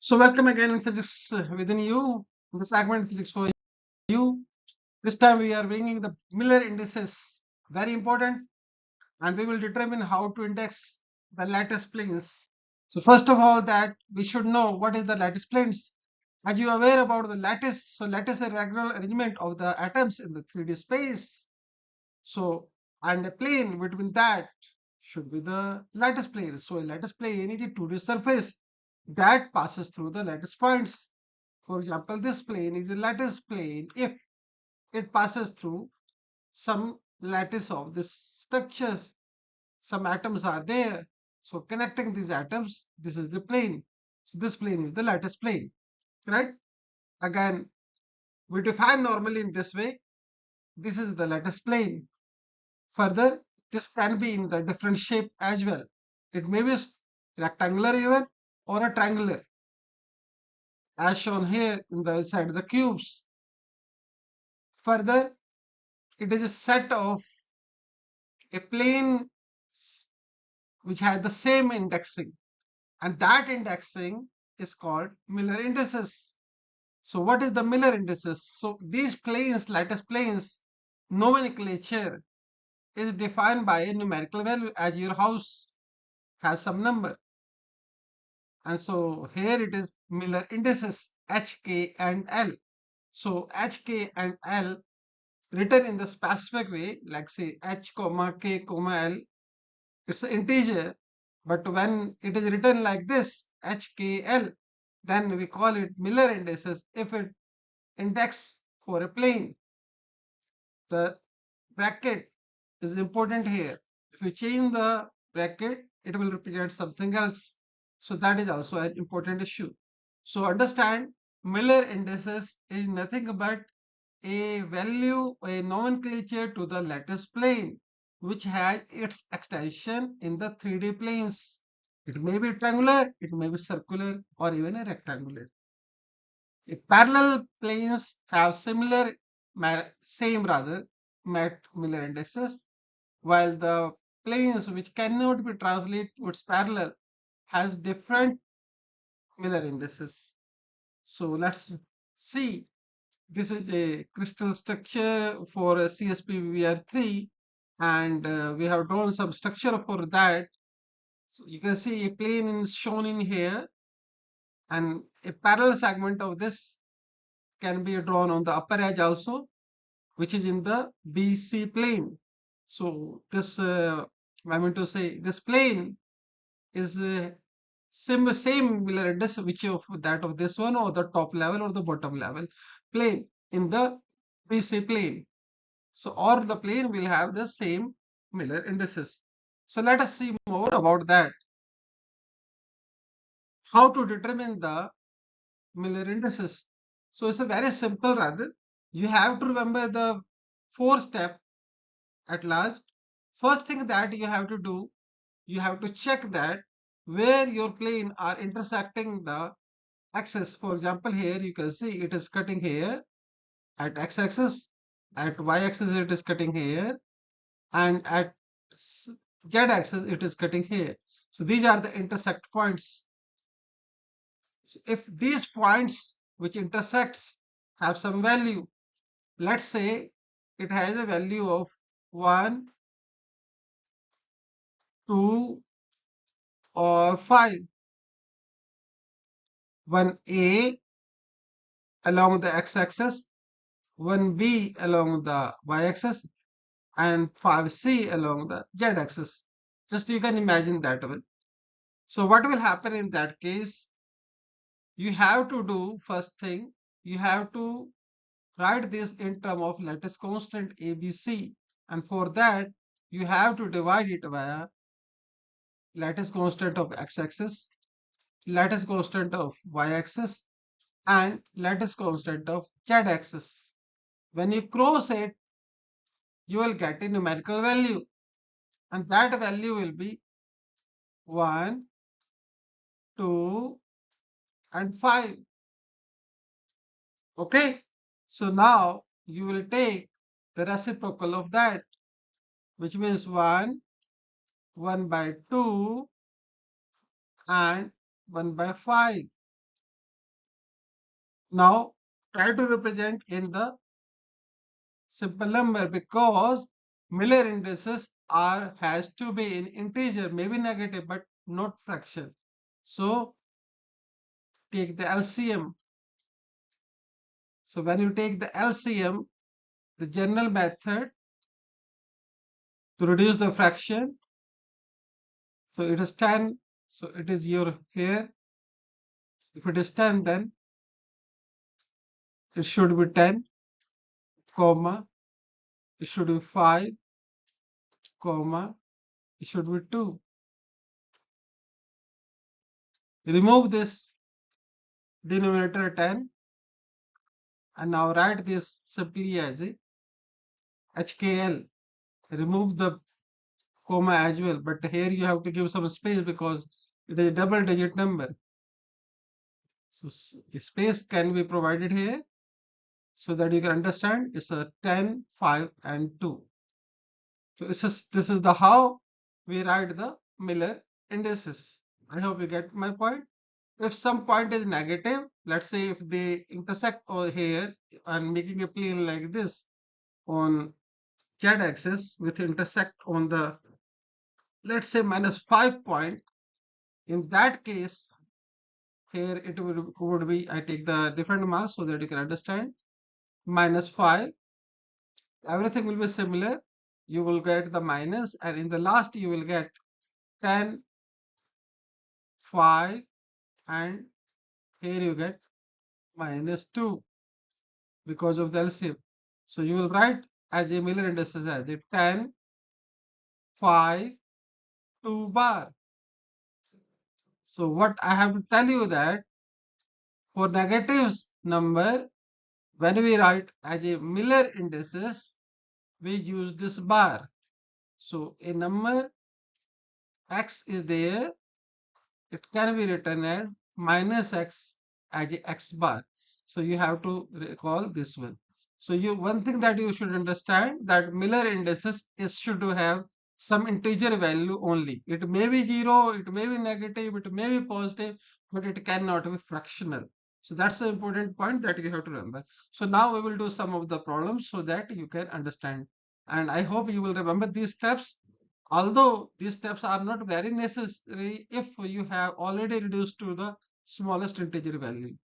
So welcome again in physics within you, in the segment physics for you. This time we are bringing the Miller indices, very important, and we will determine how to index the lattice planes. So first of all, that we should know what is the lattice planes. As you are aware about the lattice, so lattice is a regular arrangement of the atoms in the 3D space. So and a plane between that should be the lattice plane. So a lattice plane is a 2D surface that passes through the lattice points. For example, this plane is a lattice plane if it passes through some lattice of this structures. Some atoms are there. So connecting these atoms, this is the plane. So this plane is the lattice plane, right? Again, we define normally in this way. This is the lattice plane. Further, this can be in the different shape as well. It may be rectangular even or a triangular, as shown here in the side of the cubes. Further, it is a set of a plane which has the same indexing, and that indexing is called Miller indices. So what is the Miller indices? So these planes, lattice planes, nomenclature is defined by a numerical value as your house has some number. And so here it is Miller indices H, K, and L. So H, K, and L written in the specific way, like say H, comma, K, comma, L, it's an integer. But when it is written like this, HKL, then we call it Miller indices if it index for a plane. The bracket is important here. If you change the bracket, it will represent something else. So that is also an important issue. So understand Miller indices is nothing but a value, a nomenclature to the lattice plane, which has its extension in the 3D planes. It may be triangular, it may be circular, or even a rectangular. If parallel planes have similar, same rather, Miller indices, while the planes which cannot be translated to its parallel has different Miller indices. So let's see. This is a crystal structure for a CSPVR3, and we have drawn some structure for that. So you can see a plane is shown in here, and a parallel segment of this can be drawn on the upper edge also, which is in the BC plane. So this, I mean to say, this plane is similar index which of that of this one or the top level or the bottom level plane in the BC plane. So or the plane will have the same Miller indices. So let us see more about that. How to determine the Miller indices. So it's a very simple rather. You have to remember the 4 step at last. First thing that you have to do, you have to check that where your plane are intersecting the axis. For example, here you can see it is cutting here at x-axis, at y-axis it is cutting here, and at z-axis it is cutting here. So these are the intersect points. So if these points which intersects have some value, let's say it has a value of 1, 2, or 5. 1a along the x-axis, 1b along the y-axis, and 5c along the z-axis. Just you can imagine that one. So what will happen in that case? You have to do first thing, you have to write this in term of lattice constant ABC, and for that you have to divide it via lattice constant of x-axis, lattice constant of y-axis, and lattice constant of z-axis. When you cross it, you will get a numerical value, and that value will be 1, 2, and 5. Okay, so now you will take the reciprocal of that, which means 1, 1 by 2, and 1 by 5. Now try to represent in the simple number, because Miller indices has to be in integer, maybe negative, but not fraction. So take the LCM. So when you take the LCM, the general method to reduce the fraction, so it is 10. So it is your here. If it is 10, then it should be 10, comma, it should be 5, comma, it should be 2. Remove this denominator 10 and now write this simply as a HKL. Remove the comma as well, but here you have to give some space because it is a double digit number. So space can be provided here so that you can understand it's a 10, 5 and 2. So this is the how we write the Miller indices. I hope you get my point. If some point is negative, let's say if they intersect over here and making a plane like this on z-axis with intersect on the, let's say, -5 point, in that case here it would be, I take the different marks so that you can understand, -5, everything will be similar, you will get the minus, and in the last you will get 10, 5, and here you get -2 because of the LCM. So you will write as a Miller indices as a 10, 5, 2 bar. So what I have to tell you that for negatives number, when we write as a Miller indices, we use this bar. So a number x is there, it can be written as -x as a x bar. So you have to recall this one. So one thing that you should understand, that Miller indices is should to have some integer value only. It may be 0, it may be negative, it may be positive, but it cannot be fractional. So that's the important point that you have to remember. So now we will do some of the problems so that you can understand. And I hope you will remember these steps, although these steps are not very necessary if you have already reduced to the smallest integer value.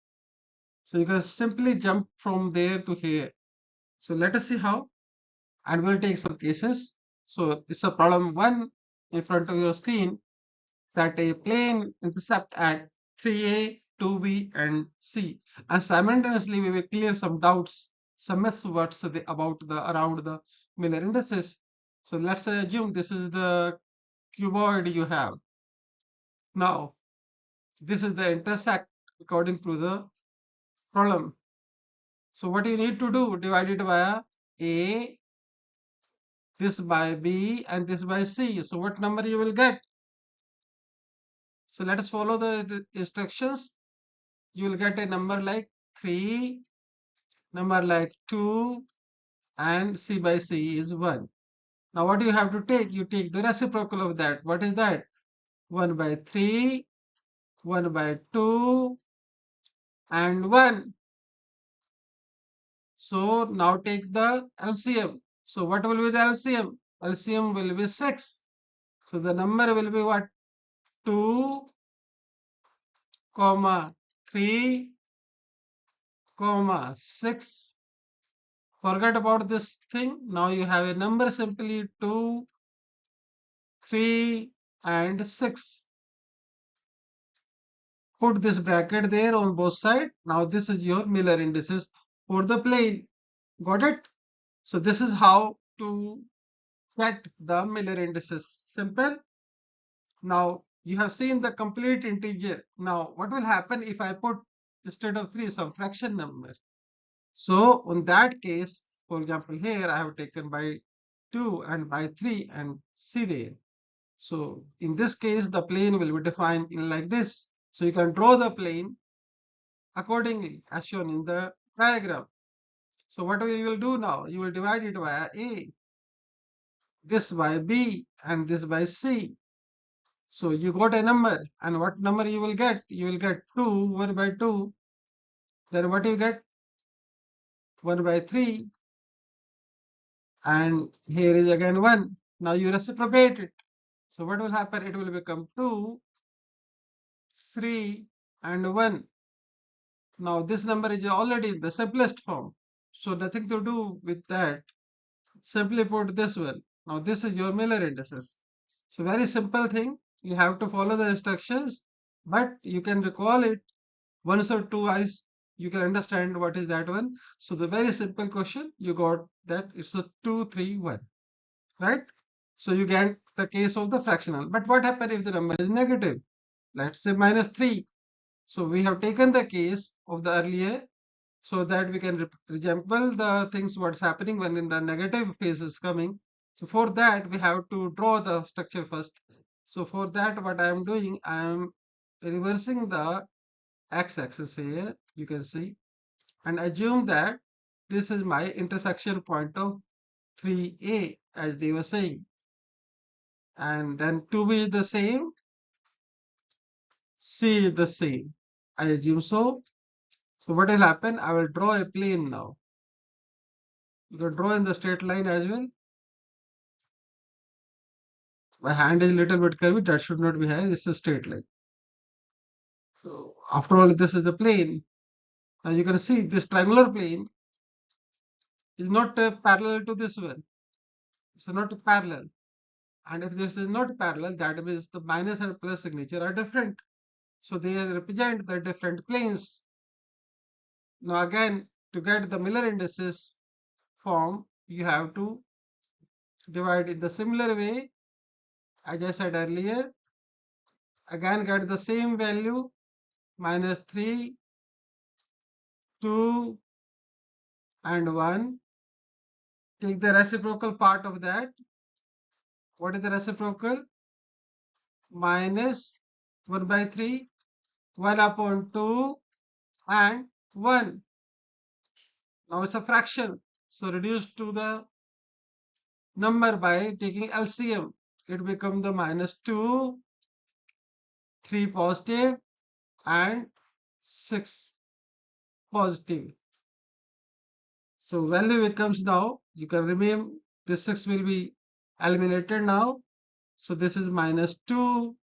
So you can simply jump from there to here. So let us see how, and we'll take some cases. So it's a problem 1 in front of your screen, that a plane intercept at 3A, 2B and C, and simultaneously we will clear some doubts, some myths about the around the Miller indices. So let's assume this is the cuboid you have. Now this is the intersect according to the problem. So what you need to do, divide it by A, this by B and this by C. So what number you will get? So let us follow the instructions. You will get a number like 3, number like 2, and C by C is 1. Now what you have to take? You take the reciprocal of that. What is that? 1 by 3, 1 by 2 and 1. So now take the LCM. So what will be the LCM? LCM will be 6. So the number will be what? 2, comma 3, comma 6. Forget about this thing. Now you have a number simply 2, 3 and 6. Put this bracket there on both sides. Now this is your Miller indices for the plane. Got it? So this is how to get the Miller indices. Simple. Now you have seen the complete integer. Now what will happen if I put, instead of 3, some fraction number? So in that case, for example, here I have taken by 2 and by 3 and C there. So in this case, the plane will be defined in like this. So you can draw the plane accordingly as shown in the diagram. So what we will do now, you will divide it by A, this by B and this by C. So you got a number, and what number you will get? You will get 2, 1 by 2 Then what you get? 1 by 3, and here is again 1. Now you reciprocate it. So what will happen? It will become 2, 3, and 1. Now this number is already in the simplest form. So nothing to do with that. Simply put this one. Now this is your Miller indices. So very simple thing. You have to follow the instructions, but you can recall it once or twice. You can understand what is that one. So the very simple question you got that it's a 2, 3, 1, right? So you get the case of the fractional. But what happens if the number is negative? Let's say minus 3. So we have taken the case of the earlier so that we can resemble the things what's happening when in the negative phase is coming. So for that we have to draw the structure first. So for that what I am doing, I am reversing the x-axis here, you can see, and assume that this is my intersection point of 3a as they were saying, and then 2b is the same, c is the same, I assume so. So what will happen? I will draw a plane now. You can draw in the straight line as well. My hand is a little bit curvy, that should not be high, it's a straight line. So after all, this is the plane. Now you can see this triangular plane is not parallel to this one. It's not parallel. And if this is not parallel, that means the minus and plus signature are different. So they represent the different planes. Now again, to get the Miller indices form, you have to divide in the similar way as I said earlier. Again get the same value, minus 3, 2, and 1. Take the reciprocal part of that. What is the reciprocal? Minus 1 by 3, 1 upon 2, and 1. Now it's a fraction. So reduce to the number by taking LCM. It becomes the minus 2, 3 positive, and 6 positive. So value it comes now. You can remember this 6 will be eliminated now. So this is minus 2,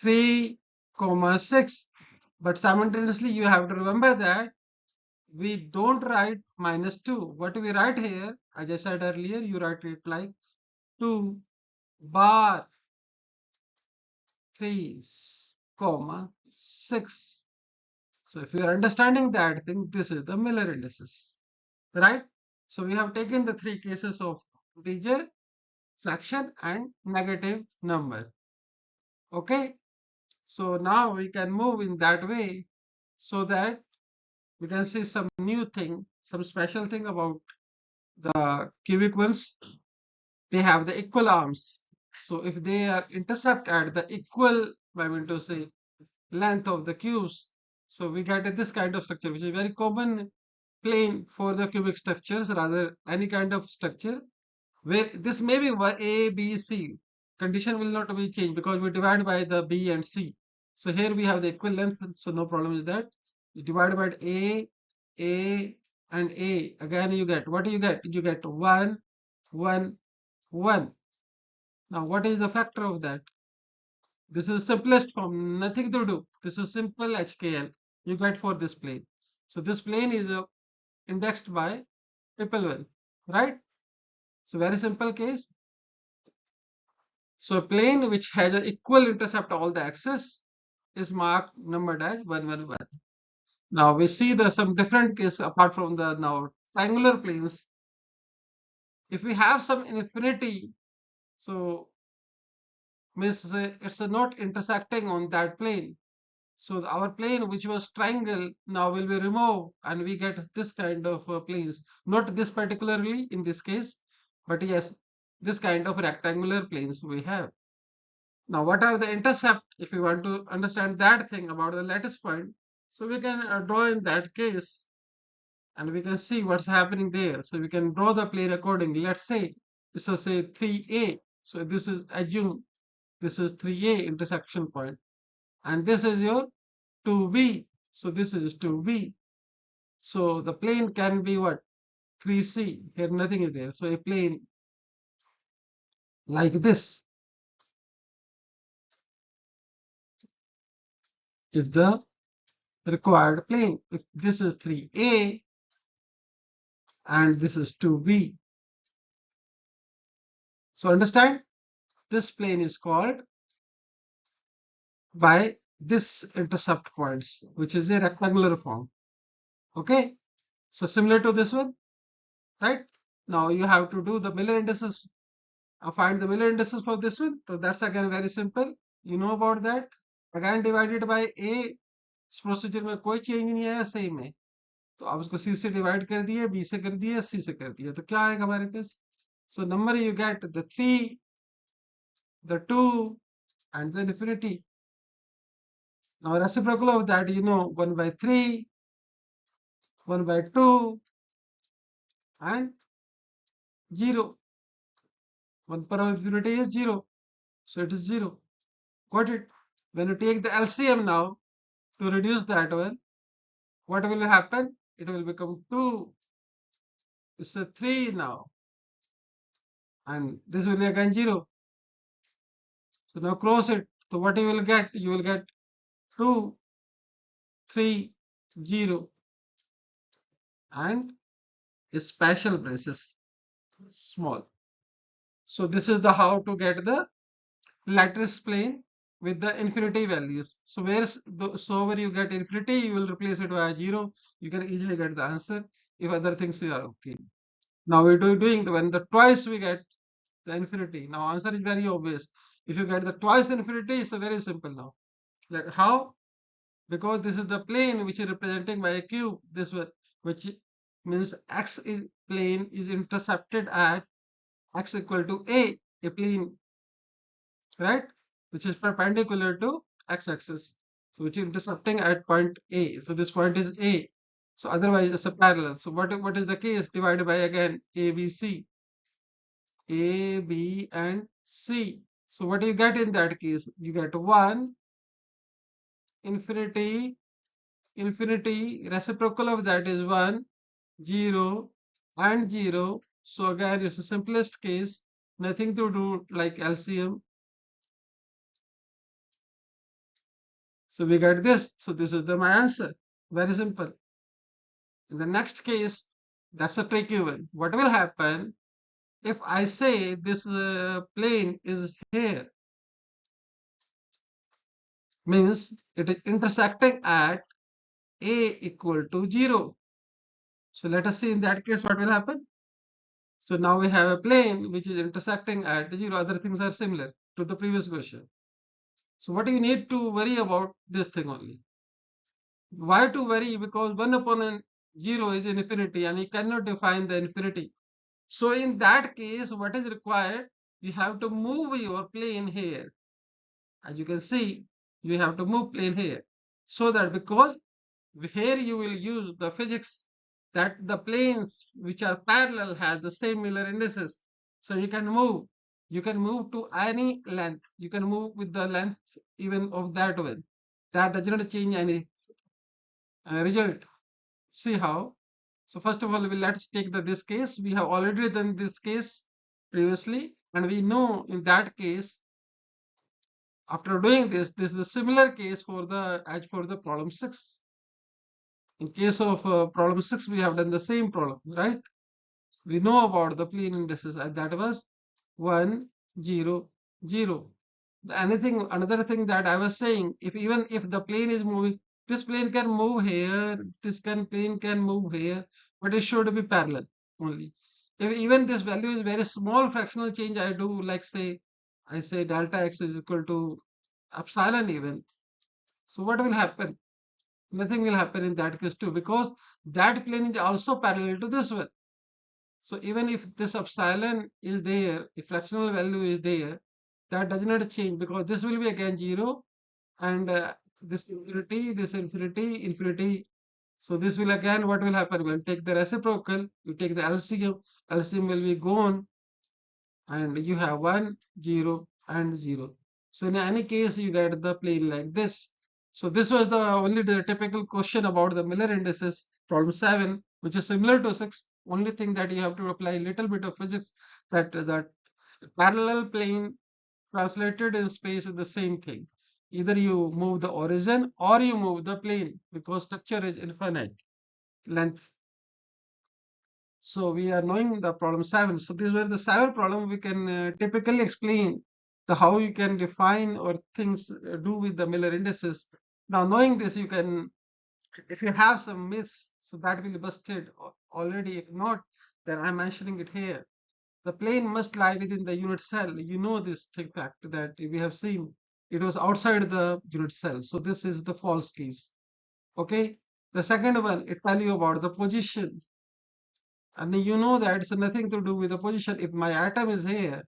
3, 6. But simultaneously you have to remember that we don't write minus 2. What we write here, as I said earlier, you write it like 2 bar 3, 6. So if you are understanding that thing, this is the Miller indices, right? So we have taken the 3 cases of integer, fraction, and negative number. Okay. So now we can move in that way so that we can see some new thing, some special thing about the cubic ones. They have the equal arms. So if they are intercept at the equal, I mean to say, length of the cubes, so we get this kind of structure, which is very common plane for the cubic structures, rather any kind of structure where this may be A, B, C. Condition will not be changed because we divide by the B and C. So here we have the equal length, so no problem with that. You divide by A, and A. Again, you get what do you get? You get 1, 1, 1. Now, what is the factor of that? This is simplest form, nothing to do. This is simple HKL you get for this plane. So this plane is indexed by triple 1, right? So very simple case. So a plane which has an equal intercept all the axes is marked number dash 1, 1, 1. Now we see the some different case apart from the now triangular planes. If we have some infinity, so means it's not intersecting on that plane. So our plane which was triangle now will be removed and we get this kind of planes. Not this particularly in this case, but yes, this kind of rectangular planes we have. Now, what are the intercept? If we want to understand that thing about the lattice point, so we can draw in that case and we can see what's happening there. So we can draw the plane accordingly. Let's say this is say 3A. So this is assume this is 3A intersection point and this is your 2B. So this is 2b. So the plane can be what? 3c. Here nothing is there. So a plane like this is the required plane. If this is 3a and this is 2b. So understand? This plane is called by this intercept points, which is a rectangular form. Okay. So similar to this one, right? Now you have to do the Miller indices, find the Miller indices for this one. So that's again very simple. You know about that. Again divided by a. इस procedure में कोई change नहीं आया, same है. तो आप उसको सी से डिवाइड कर दिए, बी से कर दिए, सी से कर दिए, तो क्या आएगा हमारे पास? So number you get the 3, the 2 and the infinity. Now reciprocal of that, you know, 1 by 3, 1 by 2 and 0. 1 power of infinity is 0. So it is 0. Got it? When you take the LCM now to reduce that one, what will happen? It will become 2. It's a 3 now. And this will be again 0. So now cross it. So what you will get? You will get 2, 3, 0 and a special braces small. So this is the how to get the lattice plane with the infinity values. So so where you get infinity, you will replace it by 0. You can easily get the answer if other things are okay. Now we're doing when the twice we get the infinity. Now answer is very obvious. If you get the twice infinity, it's very simple now. Like how? Because this is the plane which is representing by a cube. This one, which means x plane is intercepted at x equal to a plane, right? Which is perpendicular to x-axis. So which is intercepting at point A. So this point is A. So otherwise it's a parallel. So what is the case? Divided by again A, B, C. A, B and C. So what do you get in that case? You get 1, infinity, infinity, reciprocal of that is 1, 0 and 0. So again it's the simplest case, nothing to do like LCM. So we get this. So this is my answer. Very simple. In the next case, that's a tricky one. What will happen if I say this plane is here? Means it is intersecting at a equal to 0. So let us see in that case what will happen. So now we have a plane which is intersecting at 0. Other things are similar to the previous question. So what you need to worry about this thing only. Why to worry? Because 1 upon 0 is infinity and you cannot define the infinity. So in that case, what is required? You have to move your plane here. As you can see, you have to move plane here. So that because here you will use the physics that the planes which are parallel have the same Miller indices. So you can move. You can move to any length. You can move with the length even of that one. That does not change any result. See how? So first of all, let's take this case. We have already done this case previously, and we know in that case, after doing this is a similar case for the as for the problem 6. In case of problem 6, we have done the same problem, right? We know about the plane indices, and that was 1, 0, 0. Another thing that I was saying, even if the plane is moving, this plane can move here, plane can move here, but it should be parallel only. If even this value is very small fractional change, I do like I say delta x is equal to epsilon even. So what will happen? Nothing will happen in that case too, because that plane is also parallel to this one. So even if this epsilon is there, if fractional value is there, that does not change because this will be again 0 and this infinity, infinity. So this will again, what will happen? We'll take the reciprocal, you take the LCM, LCM will be gone and you have 1, 0 and 0. So in any case, you get the plane like this. So this was the typical question about the Miller indices, problem 7, which is similar to 6. Only thing that you have to apply a little bit of physics, that parallel plane translated in space is the same thing. Either you move the origin or you move the plane, because structure is infinite length. So we are knowing the problem 7. So these were the 7 problem we can typically explain the how you can define or things do with the Miller indices. Now knowing this, you can, if you have some myths, so that will be busted already. If not, then I'm mentioning it here. The plane must lie within the unit cell. You know this thing fact that we have seen. It was outside the unit cell. So this is the false case. Okay. The second one, it tell you about the position. And you know that it's nothing to do with the position. If my atom is here,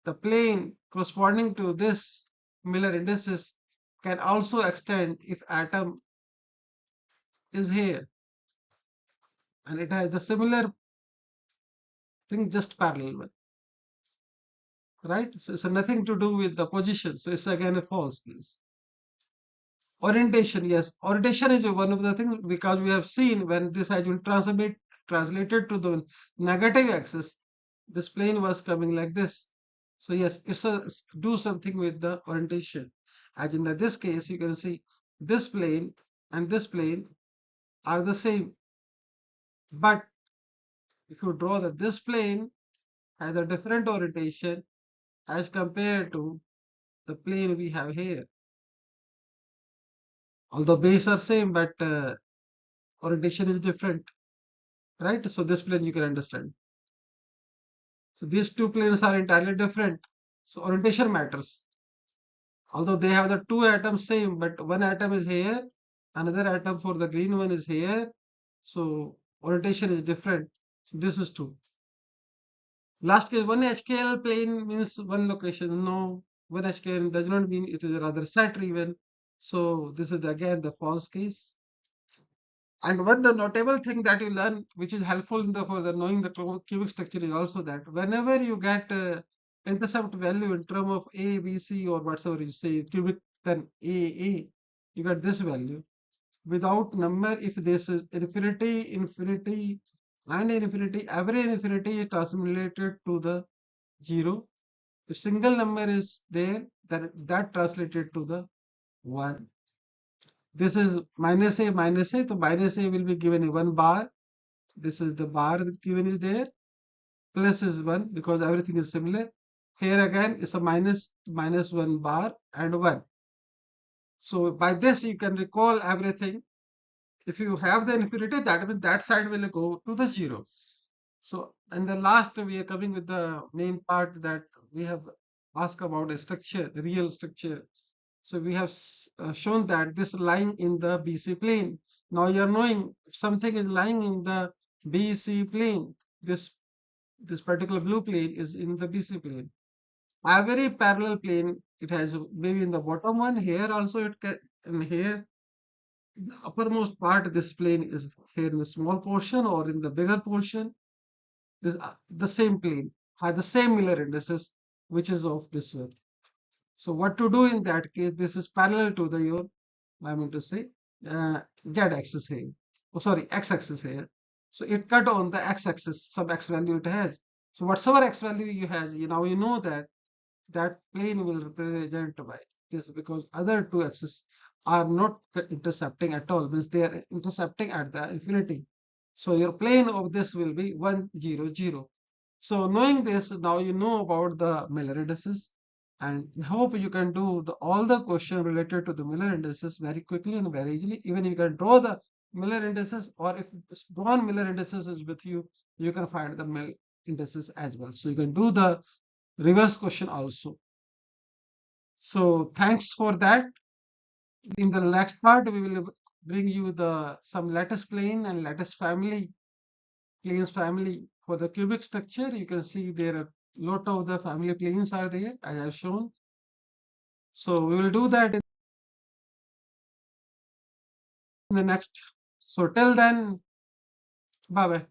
the plane corresponding to this Miller indices can also extend if atom is here. And it has the similar thing, just parallel one. Right? So it's nothing to do with the position. So it's again a false case. Orientation, yes. Orientation is one of the things, because we have seen when this has been translated to the negative axis, this plane was coming like this. So yes, it's do something with the orientation. As in this case, you can see this plane and this plane are the same. But if you draw this plane has a different orientation as compared to the plane we have here. Although base are same, but orientation is different, right? So this plane you can understand. So these two planes are entirely different. So orientation matters. Although they have the two atoms same, but one atom is here, another atom for the green one is here. So orientation is different. So this is true. Last case, one HKL plane means one location. No, one HKL does not mean it is a rather set even. So this is again the false case. And one the notable thing that you learn, which is helpful in for the knowing the cubic structure, is also that whenever you get intercept value in term of A, B, C, or whatever you say cubic, then A, you get this value without number. If this is infinity, infinity, and infinity, every infinity is translated to the 0. If single number is there, then that translated to the 1. This is minus a minus a, so minus a will be given a 1 bar. This is the bar given is there. Plus is 1 because everything is similar. Here again is a minus 1 bar and 1. So by this you can recall everything. If you have the infinity, that means that side will go to the 0. So in the last we are coming with the main part that we have asked about a structure, real structure. So we have shown that this lying in the BC plane. Now you are knowing if something is lying in the BC plane, this particular blue plane is in the BC plane. Every parallel plane, it has maybe in the bottom one, here also it can, and here the uppermost part, this plane is here in the small portion or in the bigger portion. This the same plane has the same Miller indices, which is of this one. So what to do in that case? This is parallel to the your, I mean to say, z axis here. Oh, sorry, x axis here. So it cut on the x axis, some x value it has. So whatever x value you have, now you know that that plane will represent by this, because other two axes are not intercepting at all, means they are intercepting at the infinity. So your plane of this will be 1, 0, 0. So knowing this, now you know about the Miller indices, and I hope you can do all the question related to the Miller indices very quickly and very easily. Even you can draw the Miller indices, or if drawn Miller indices is with you, you can find the Miller indices as well. So you can do the reverse question also. So thanks for that. In the next part, we will bring you some lattice plane and lattice planes family for the cubic structure. You can see there are lot of the family planes are there as I've shown. So we will do that in the next. So till then, bye bye.